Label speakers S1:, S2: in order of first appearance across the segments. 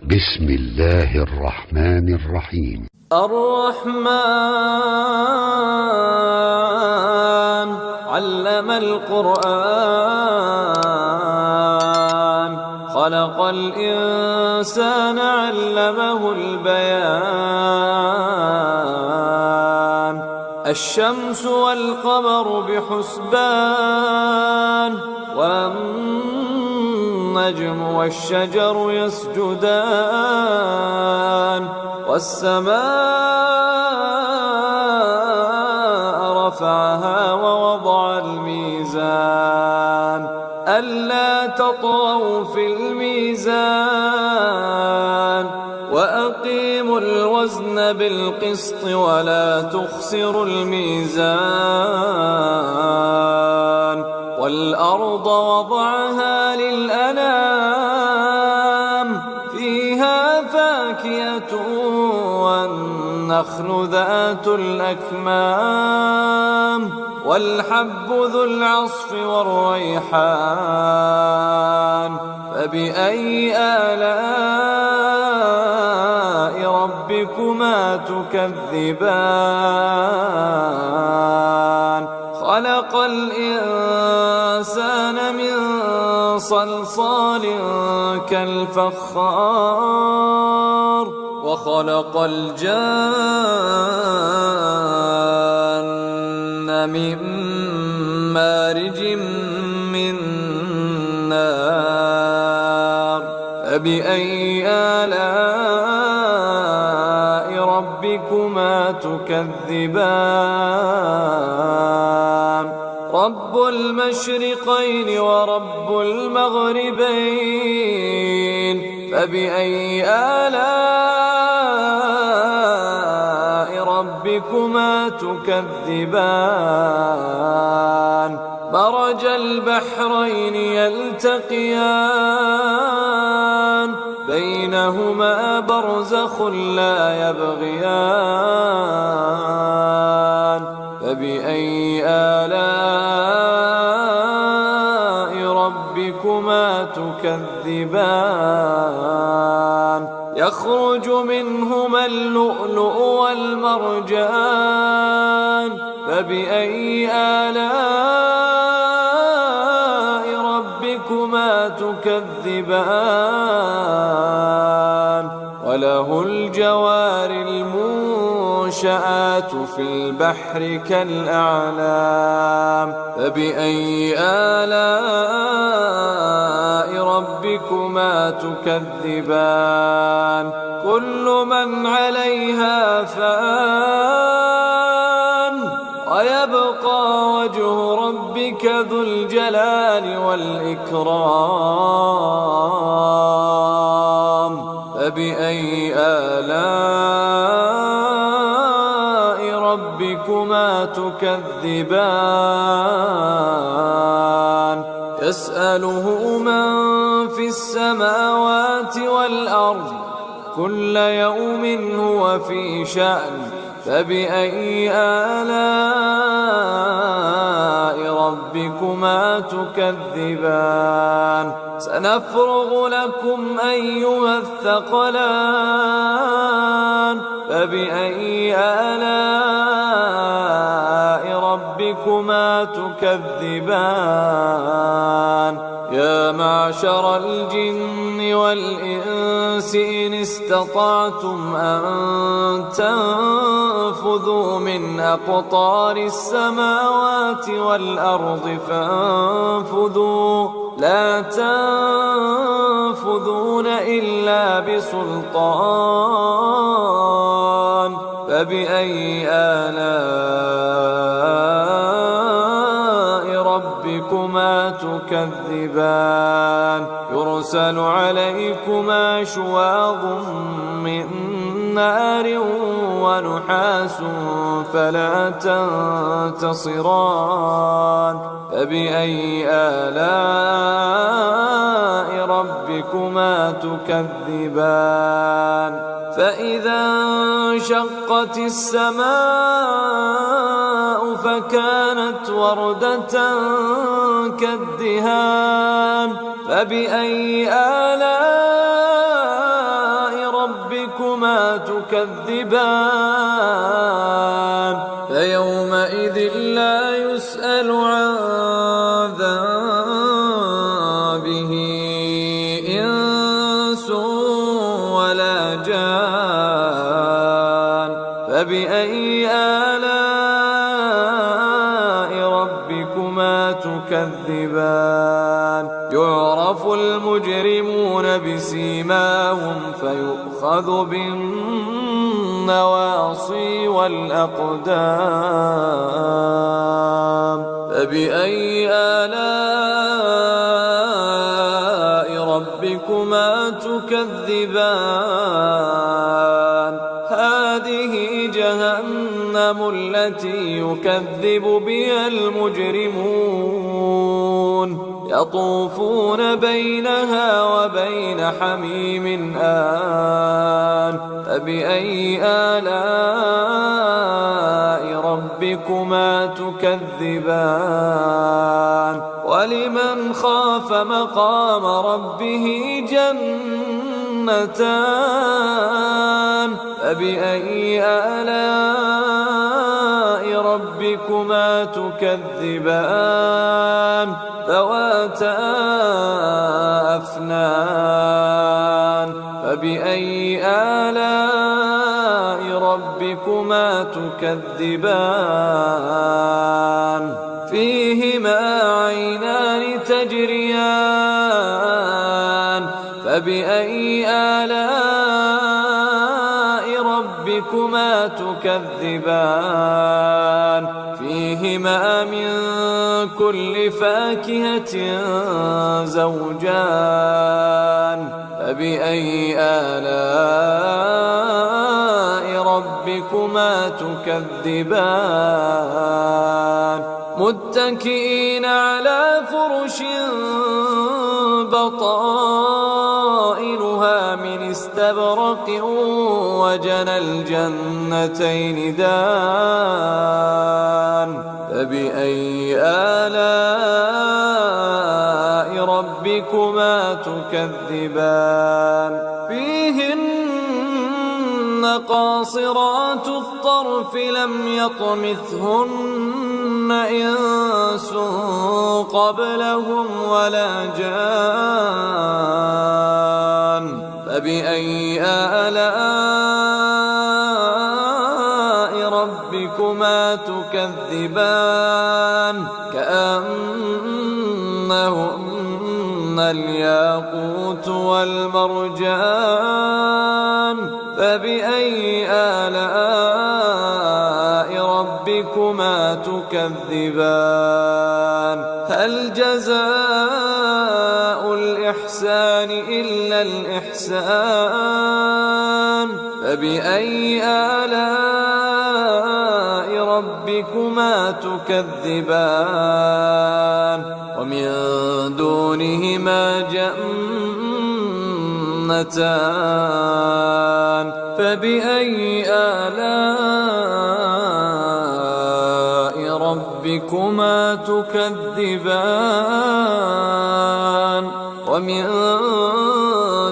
S1: بسم الله الرحمن الرحيم.
S2: الرحمن علم القرآن خلق الإنسان علمه البيان الشمس والقمر بحسبان والنجم والشجر يسجدان والسماء رفعها ووضع الميزان ألا تطغوا في الميزان وأقيموا الوزن بالقسط ولا تخسروا الميزان والأرض وضعها للأنام فيها فاكهة والنخل ذات الأكمام والحب ذو العصف والريحان فبأي آلاء ربكما تكذبان خلق الإنسان من صلصال كالفخار وخلق الجان من مارج من نار فبأي آلاء ربكما تكذبان رب المشرقين ورب المغربين فبأي آلاء ربكما تكذبان مرج البحرين يلتقيان بينهما برزخ لا يبغيان فبأي آلاء ربكما تكذبان يخرج منهما اللؤلؤ والمرجان فبأي آلاء ربكما تكذبان وله الجوار المنشآت في البحر كالأعلام فبأي آلاء ربكما تكذبان كل من عليها فان ويبقى وجه ربك ذو الجلال والإكرام فبأي آلاء ربكما تكذبان يسأله من في السماوات والأرض كل يوم هو في شأن فبأي آلاء ربكما تكذبان سنفرغ لكم أيها الثقلان فبأي آلاء ربكما تكذبان يا معشر الجن والإنس إن استطعتم أن تنفذوا من أقطار السماوات والأرض فانفذوا لا تنفذون إلا بسلطان فبأي آلاء ربكما تكذبان يرسل عليكما شواظ من نار ونحاس فلا تنتصران فبأي آلاء ربكما تكذبان فإذا انشقت السماء فكانت وردة كالدهان فبأي آلاء ربكما تكذبان فيومئذ لا يسأل عن ذنبه إنس ولا جان فبأي آلاء ربكما تكذبان يعرف المجرمون بسيماهم فيؤخذ بالنواصي والأقدام فبأي آلاء ربكما تكذبان هذه جهنم التي يكذب بها المجرمون يطوفون بينها وبين حميم آن فبأي آلاء ربكما تكذبان ولمن خاف مقام ربه جنتان فبأي آلاء ربكما تكذبان ذواتا أفنان فبأي آلاء ربكما تكذبان فيهما عينان تجريان فبأي آلاء ربكما تكذبان فيهما من كل فاكهة زوجان فبأي آلاء ربكما تكذبان متكئين على فرش بطائنها من استبرق وجنى الجنتين دان فبأي آلاء ربكما تكذبان فيهن قاصرات الطرف لم يطمثهن إنس قبلهم ولا جان فبأي آلاء ربكما تكذبان كأنهن الياقوت والمرجان فبأي آلاء ربكما تكذبان هل جزاء الإحسان إلا الإحسان فبأي آلاء ربكما تكذبان ومن دونهما جنتان فبأي آلاء ربكما تكذبان ومن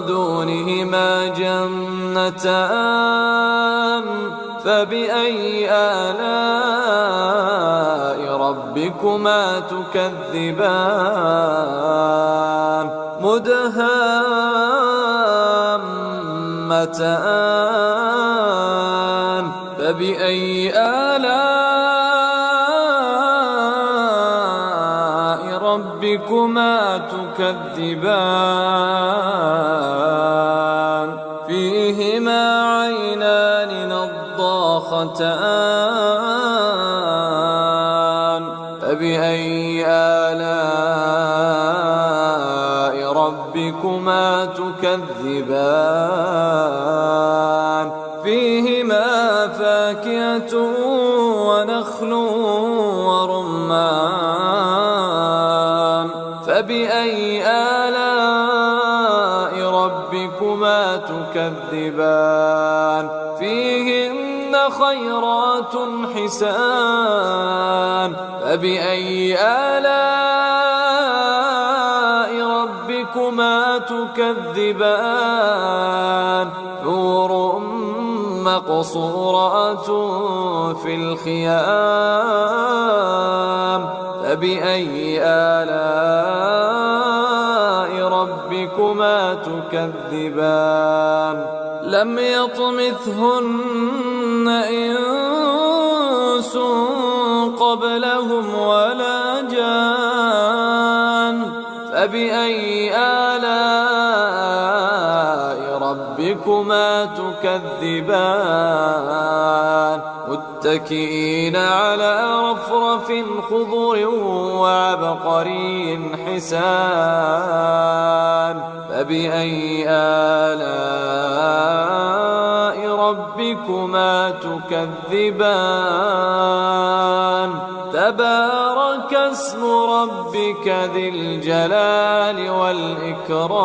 S2: دونهما جنتان فبأي آلاء ربكما تكذبان مدهامتان فبأي آلاء ربكما تكذبان فيهما عينان نضاختان فبأي آلاء ربكما تكذبان فيهما فاكهة ونخل ورمان فبأي آلاء ربكما تكذبان فيهن خيرات حسان فبأي آلاء ربكما تكذبان حور مقصورات في الخيام فبأي آلاء ربكما تكذبان لم يطمثهن إنس قبلهم ولا جان فبأي آلاء ربكما تكذبان متكئين على رفرف خضر وعبقري حسان فبأي آلاء ربكما تكذبان تبارك اسم ربك ذي الجلال والإكرام